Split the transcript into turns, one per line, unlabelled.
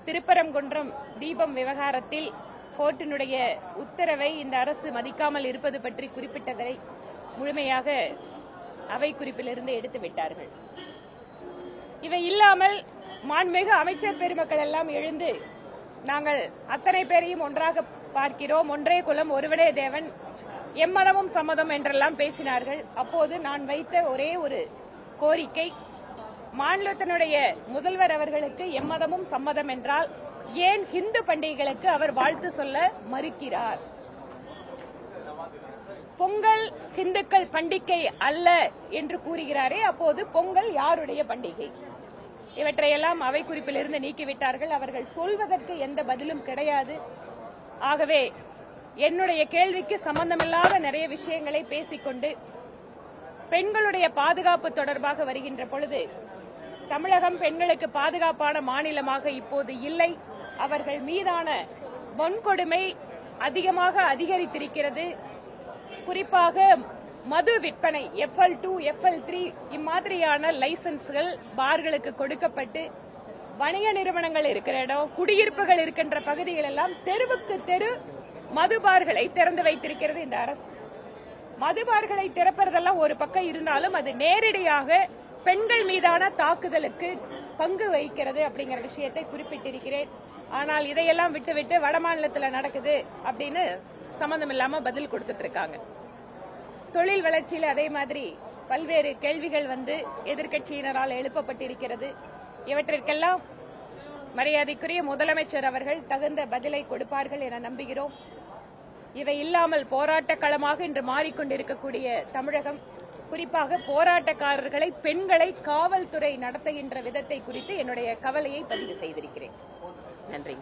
திருப்பரங்குன்றம் தீபம் விவகாரத்தில் கோர்ட்டினுடைய உத்தரவை இந்த அரசு மதிக்காமல் இருப்பது பற்றி குறிப்பிட்டதை முழுமையாக அவை குறிப்பிலிருந்து எடுத்து விட்டார்கள். இவை இல்லாமல் மாண்புமிகு அமைச்சர் பெருமக்கள் எல்லாம் எழுந்து நாங்கள் அத்தனை பேரையும் ஒன்றாக பார்க்கிறோம், ஒன்றே குலம் ஒருவனே தேவன், எம்மதமும் சம்மதம் என்றெல்லாம் பேசினார்கள். அப்போது நான் வைத்த ஒரே ஒரு கோரிக்கை, மாநிலத்தினுடைய முதல்வர் அவர்களுக்கு எம்மதமும் சம்மதம் என்றால் ஏன் இந்து பண்டிகைகளுக்கு அவர் வாழ்த்து சொல்ல மறுக்கிறார்? பொங்கல் இந்துக்கள் பண்டிகை அல்ல என்று கூறுகிறாரே, அப்போது பொங்கல் யாருடைய பண்டிகை? இவற்றையெல்லாம் அவை குறிப்பிலிருந்து நீக்கிவிட்டார்கள். அவர்கள் சொல்வதற்கு எந்த பதிலும் கிடையாது. ஆகவே என்னுடைய கேள்விக்கு சம்பந்தமில்லாத நிறைய விஷயங்களை பேசிக்கொண்டு பெண்களுடைய பாதுகாப்பு தொடர்பாக வருகின்ற பொழுது தமிழகம் பெண்களுக்கு பாதுகாப்பான மாநிலமாக இப்போது இல்லை. அவர்கள் மீதான வன்கொடுமை அதிகமாக அதிகரித்திருக்கிறது. குறிப்பாக மது விற்பனை FL2, FL3 இம்மாதிரியான லைசன்ஸ்கள் பார்களுக்கு கொடுக்கப்பட்டு வணிக நிறுவனங்கள் இருக்கிற இடம், குடியிருப்புகள் இருக்கின்ற பகுதிகள் எல்லாம் தெருவுக்கு தெரு மதுபார்களை திறந்து வைத்திருக்கிறது இந்த அரசு. மதுபார்களை திறப்பதெல்லாம் ஒரு பக்கம் இருந்தாலும் அது நேரடியாக பெண்கள் மீதான தாக்குதலுக்கு பங்கு வகிக்கிறது அப்படிங்கிற விஷயத்தை குறிப்பிட்டிருக்கிறேன். ஆனால் இதையெல்லாம் விட்டுவிட்டு வடமாநிலத்தில் நடக்குது அப்படின்னு சம்பந்தம் இல்லாம பதில் கொடுத்துட்டு இருக்காங்க. தொழில் வளர்ச்சியில் அதே மாதிரி பல்வேறு கேள்விகள் எதிர்க்கட்சியினரால் எழுப்பப்பட்டிருக்கிறது. இவற்றிற்கெல்லாம் மரியாதைக்குரிய முதலமைச்சர் அவர்கள் தகுந்த பதிலை கொடுப்பார்கள் என நம்புகிறோம். இவை இல்லாமல் போராட்ட களமாக இன்று மாறிக்கொண்டிருக்கக்கூடிய தமிழகம், குறிப்பாக போராட்டக்காரர்களை, பெண்களை காவல்துறை நடத்துகின்ற விதத்தை குறித்து என்னுடைய கவலையை பதிவு செய்திருக்கிறேன். நன்றி.